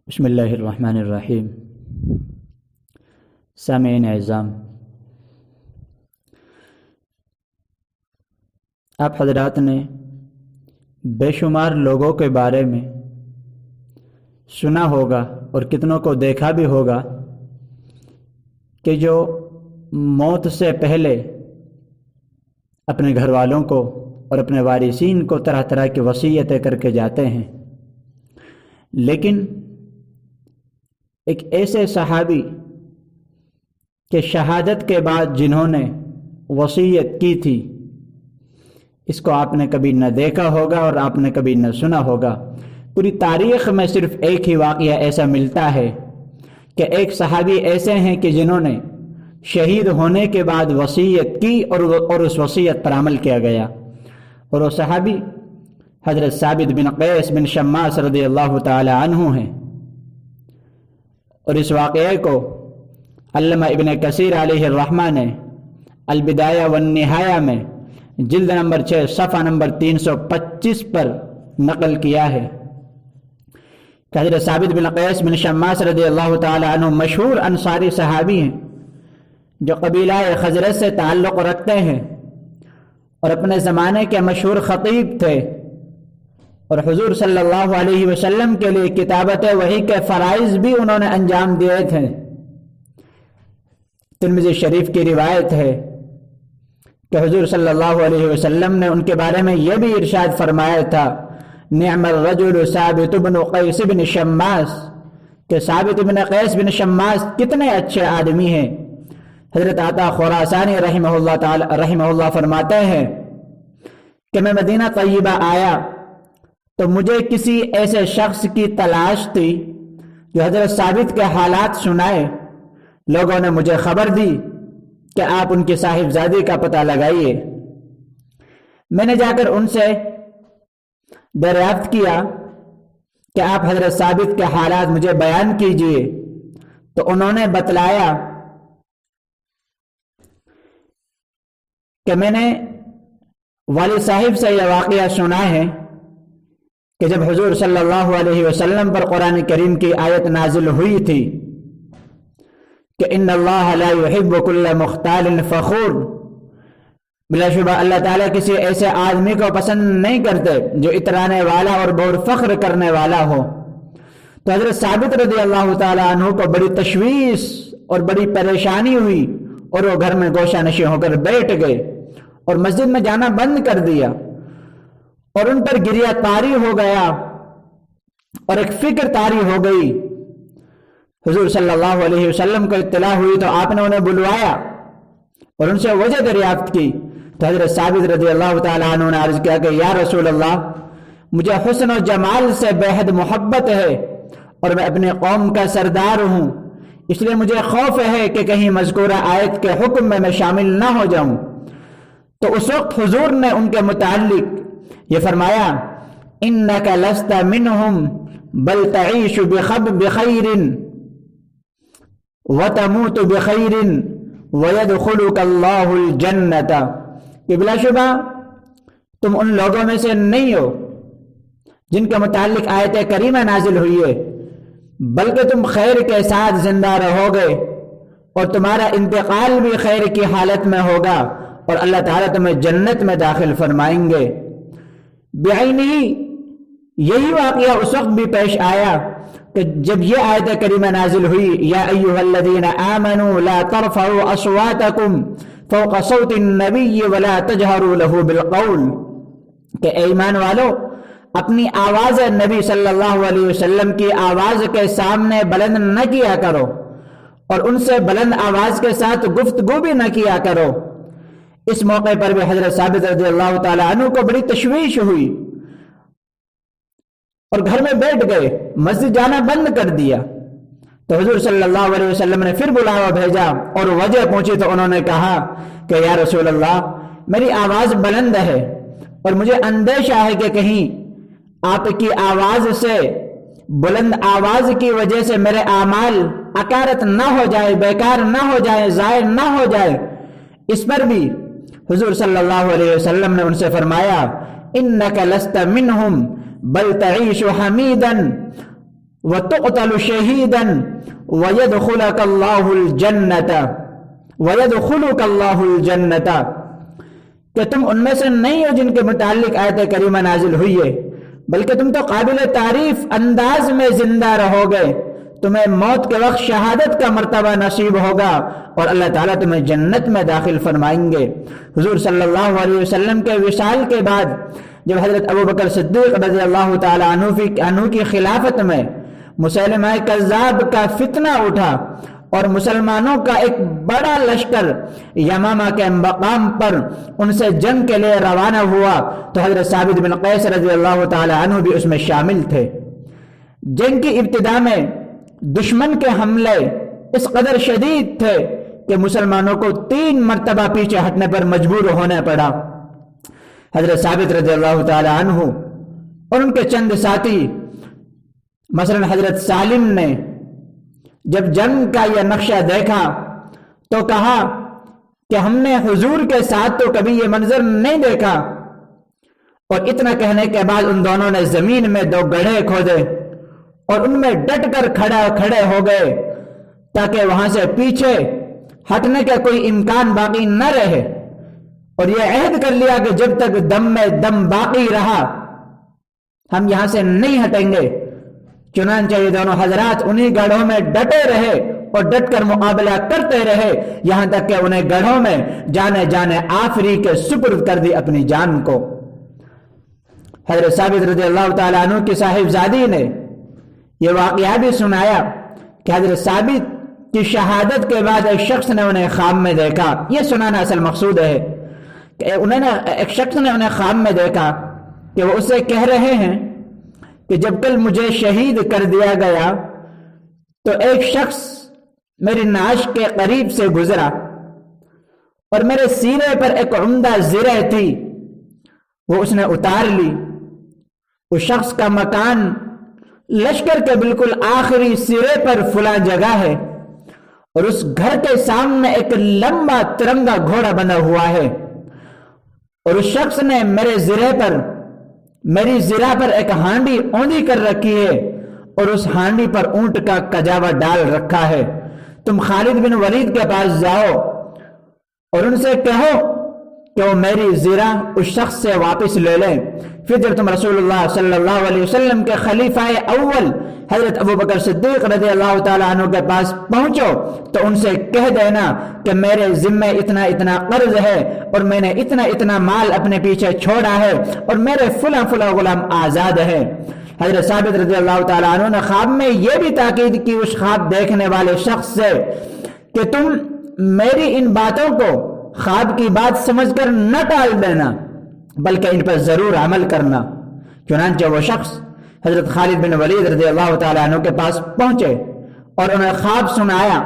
بسم اللہ الرحمن الرحیم۔ سامعین اعزام، آپ حضرات نے بے شمار لوگوں کے بارے میں سنا ہوگا اور کتنوں کو دیکھا بھی ہوگا کہ جو موت سے پہلے اپنے گھر والوں کو اور اپنے وارثین کو طرح طرح کی وصیتیں کر کے جاتے ہیں، لیکن ایک ایسے صحابی کہ شہادت کے بعد جنہوں نے وصیت کی تھی، اس کو آپ نے کبھی نہ دیکھا ہوگا اور آپ نے کبھی نہ سنا ہوگا۔ پوری تاریخ میں صرف ایک ہی واقعہ ایسا ملتا ہے کہ ایک صحابی ایسے ہیں کہ جنہوں نے شہید ہونے کے بعد وصیت کی اور اس وصیت پر عمل کیا گیا، اور وہ صحابی حضرت ثابت بن قیس بن شماس رضی اللہ تعالی عنہ ہیں۔ اور اس واقعے کو علامہ ابن کثیر علیہ الرحمہ نے البدایہ والنہایہ میں جلد نمبر 6 صفحہ نمبر 325 پر نقل کیا ہے کہ حضرت ثابت بن قیس بن شماس رضی اللہ تعالی عنہ مشہور انصاری صحابی ہیں جو قبیلہ خزرج سے تعلق رکھتے ہیں اور اپنے زمانے کے مشہور خطیب تھے، اور حضور صلی اللہ علیہ وسلم کے لیے کتابت وحی کے فرائض بھی انہوں نے انجام دیے تھے۔ ترمذی شریف کی روایت ہے کہ حضور صلی اللہ علیہ وسلم نے ان کے بارے میں یہ بھی ارشاد فرمایا تھا، نعم الرجل ثابت بن قیس بن شماس، کہ ثابت بن قیس بن شماس کتنے اچھے آدمی ہیں۔ حضرت عطا خراسانی رحمہ اللہ فرماتے ہیں کہ میں مدینہ طیبہ آیا تو مجھے کسی ایسے شخص کی تلاش تھی جو حضرت ثابت کے حالات سنائے۔ لوگوں نے مجھے خبر دی کہ آپ ان کی صاحبزادی کا پتہ لگائیے۔ میں نے جا کر ان سے دریافت کیا کہ آپ حضرت ثابت کے حالات مجھے بیان کیجئے، تو انہوں نے بتلایا کہ میں نے والد صاحب سے یہ واقعہ سنا ہے کہ جب حضور صلی اللہ علیہ وسلم پر قرآن کریم کی آیت نازل ہوئی تھی کہ ان اللہ لا يحب كل مختال فخور، بلا شبہ اللہ تعالیٰ کسی ایسے آدمی کو پسند نہیں کرتے جو اترانے والا اور بہت فخر کرنے والا ہو۔ تو حضرت ثابت رضی اللہ تعالیٰ عنہ کو بڑی تشویش اور بڑی پریشانی ہوئی اور وہ گھر میں گوشہ نشین ہو کر بیٹھ گئے اور مسجد میں جانا بند کر دیا، اور ان پر گریہ طاری ہو گیا اور ایک فکر طاری ہو گئی۔ حضور صلی اللہ علیہ وسلم کو اطلاع ہوئی تو آپ نے انہیں بلوایا اور ان سے وجہ دریافت کی۔ تو حضرت ثابت رضی اللہ تعالیٰ عنہ نے عرض کیا کہ یا رسول اللہ، مجھے حسن و جمال سے بے حد محبت ہے اور میں اپنے قوم کا سردار ہوں، اس لیے مجھے خوف ہے کہ کہیں مذکورہ آیت کے حکم میں شامل نہ ہو جاؤں۔ تو اس وقت حضور نے ان کے متعلق یہ فرمایا، انک لست منہم بل تعیش بخیر وتموت بخیر ویدخلک اللہ الجنۃ، کہ بلا شبہ تم ان لوگوں میں سے نہیں ہو جن کے متعلق آیت کریمہ نازل ہوئی ہے، بلکہ تم خیر کے ساتھ زندہ رہو گے اور تمہارا انتقال بھی خیر کی حالت میں ہوگا اور اللہ تعالیٰ تمہیں جنت میں داخل فرمائیں گے۔ بعینی یہی واقعہ اس وقت بھی پیش آیا کہ جب یہ آیت کریمہ نازل ہوئی، یا ایھا الذین آمنوا لا ترفعوا اصواتکم فوق صوت النبی ولا تجہروا لہ بالقول، کہ اے ایمان والو اپنی آواز نبی صلی اللہ علیہ وسلم کی آواز کے سامنے بلند نہ کیا کرو اور ان سے بلند آواز کے ساتھ گفتگو بھی نہ کیا کرو۔ اس موقع پر بھی حضرت ثابت رضی اللہ تعالی عنہ کو بڑی تشویش ہوئی اور گھر میں بیٹھ گئے، مسجد جانا بند کر دیا۔ تو حضور صلی اللہ علیہ وسلم نے پھر بلاوا بھیجا اور وجہ پوچھی تو انہوں نے کہا کہ یا رسول اللہ، میری آواز بلند ہے اور مجھے اندیشہ ہے کہ کہیں آپ کی آواز سے، بلند آواز کی وجہ سے میرے اعمال اکارت نہ ہو جائے، بیکار نہ ہو جائے، ضائع نہ ہو جائے۔ اس پر بھی حضور صلی اللہ علیہ وسلم نے ان سے فرمایا، انک لست منہم بل تعیش حمیدا وَتُقْتَلُ شَهِيدًا وَيَدْخُلُكَ اللَّهُ الْجَنَّةَ کہ تم ان میں سے نہیں ہو جن کے متعلق آیت کریمہ نازل ہوئی ہے، بلکہ تم تو قابل تعریف انداز میں زندہ رہو گے، تمہیں موت کے وقت شہادت کا مرتبہ نصیب ہوگا اور اللہ تعالیٰ تمہیں جنت میں داخل فرمائیں گے۔ حضور صلی اللہ علیہ وسلم کے وصال کے بعد جب حضرت ابوبکر صدیق رضی اللہ تعالیٰ عنہ کی خلافت میں مسیلمہ کذاب کا فتنہ اٹھا اور مسلمانوں کا ایک بڑا لشکر یمامہ کے مقام پر ان سے جنگ کے لیے روانہ ہوا تو حضرت ثابت بن قیس رضی اللہ تعالیٰ عنہ بھی اس میں شامل تھے۔ جنگ کی ابتدا میں دشمن کے حملے اس قدر شدید تھے کہ مسلمانوں کو 3 مرتبہ پیچھے ہٹنے پر مجبور ہونا پڑا۔ حضرت ثابت رضی اللہ تعالیٰ عنہ اور ان کے چند ساتھی مثلا حضرت سالم نے جب جنگ کا یہ نقشہ دیکھا تو کہا کہ ہم نے حضور کے ساتھ تو کبھی یہ منظر نہیں دیکھا، اور اتنا کہنے کے بعد ان دونوں نے زمین میں 2 گڑھے کھودے اور ان میں ڈٹ کر کھڑے ہو گئے تاکہ وہاں سے پیچھے ہٹنے کا کوئی امکان باقی نہ رہے، اور یہ عہد کر لیا کہ جب تک دم میں دم باقی رہا ہم یہاں سے نہیں ہٹیں گے۔ چنانچہ یہ دونوں حضرات انہی گڑھوں میں ڈٹے رہے اور ڈٹ کر مقابلہ کرتے رہے یہاں تک کہ انہیں گڑھوں میں جانے آفری کے سپرد کر دی اپنی جان کو۔ حضرت ثابت رضی اللہ تعالیٰ عنہ کی صاحبزادی نے یہ واقعہ بھی سنایا کہ حضرت ثابت کی شہادت کے بعد ایک شخص نے انہیں خواب میں دیکھا۔ یہ سنانا اصل مقصود ہے کہ ایک شخص نے انہیں خواب میں دیکھا کہ وہ اسے کہہ رہے ہیں کہ جب کل مجھے شہید کر دیا گیا تو ایک شخص میری نعش کے قریب سے گزرا اور میرے سینے پر ایک عمدہ زرہ تھی، وہ اس نے اتار لی۔ اس شخص کا مکان لشکر کے بالکل آخری سرے پر فلاں جگہ ہے، اور اس گھر کے سامنے ایک لمبا ترنگا گھوڑا بنا ہوا ہے، اور اس شخص نے میری زرہ پر ایک ہانڈی اوندھی کر رکھی ہے اور اس ہانڈی پر اونٹ کا کجاوا ڈال رکھا ہے۔ تم خالد بن ولید کے پاس جاؤ اور ان سے کہو کہ وہ میری زرہ اس شخص سے واپس لے لیں۔ پھر جب تم رسول اللہ صلی اللہ علیہ وسلم کے خلیفہ اول حضرت ابوبکر صدیق رضی اللہ تعالیٰ عنہ کے پاس پہنچو تو ان سے کہہ دینا کہ میرے ذمے اتنا قرض ہے اور میں نے اتنا مال اپنے پیچھے چھوڑا ہے اور میرے فلاں غلام آزاد ہے۔ حضرت ثابت رضی اللہ تعالیٰ عنہ نے خواب میں یہ بھی تاکید کی اس خواب دیکھنے والے شخص سے کہ تم میری ان باتوں کو خواب کی بات سمجھ کر نہ ٹال دینا بلکہ ان پر ضرور عمل کرنا۔ چنانچہ وہ شخص حضرت خالد بن ولید رضی اللہ تعالیٰ عنہ کے پاس پہنچے اور انہیں خواب سنایا۔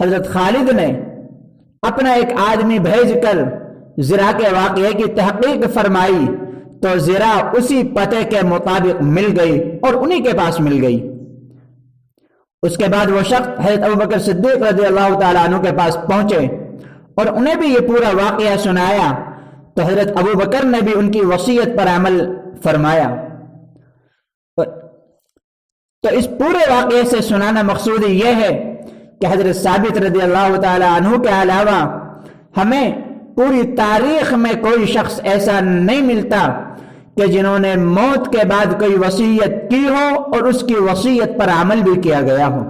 حضرت خالد نے اپنا ایک آدمی بھیج کر زرہ کے واقعے کی تحقیق فرمائی تو زرہ اسی پتے کے مطابق مل گئی اور انہی کے پاس مل گئی۔ اس کے بعد وہ شخص حضرت ابوبکر صدیق رضی اللہ تعالیٰ عنہ کے پاس پہنچے اور انہیں بھی یہ پورا واقعہ سنایا تو حضرت ابوبکر نے بھی ان کی وصیت پر عمل فرمایا۔ تو اس پورے واقعے سے سنانا مقصود یہ ہے کہ حضرت ثابت رضی اللہ تعالیٰ عنہ کے علاوہ ہمیں پوری تاریخ میں کوئی شخص ایسا نہیں ملتا کہ جنہوں نے موت کے بعد کوئی وصیت کی ہو اور اس کی وصیت پر عمل بھی کیا گیا ہو۔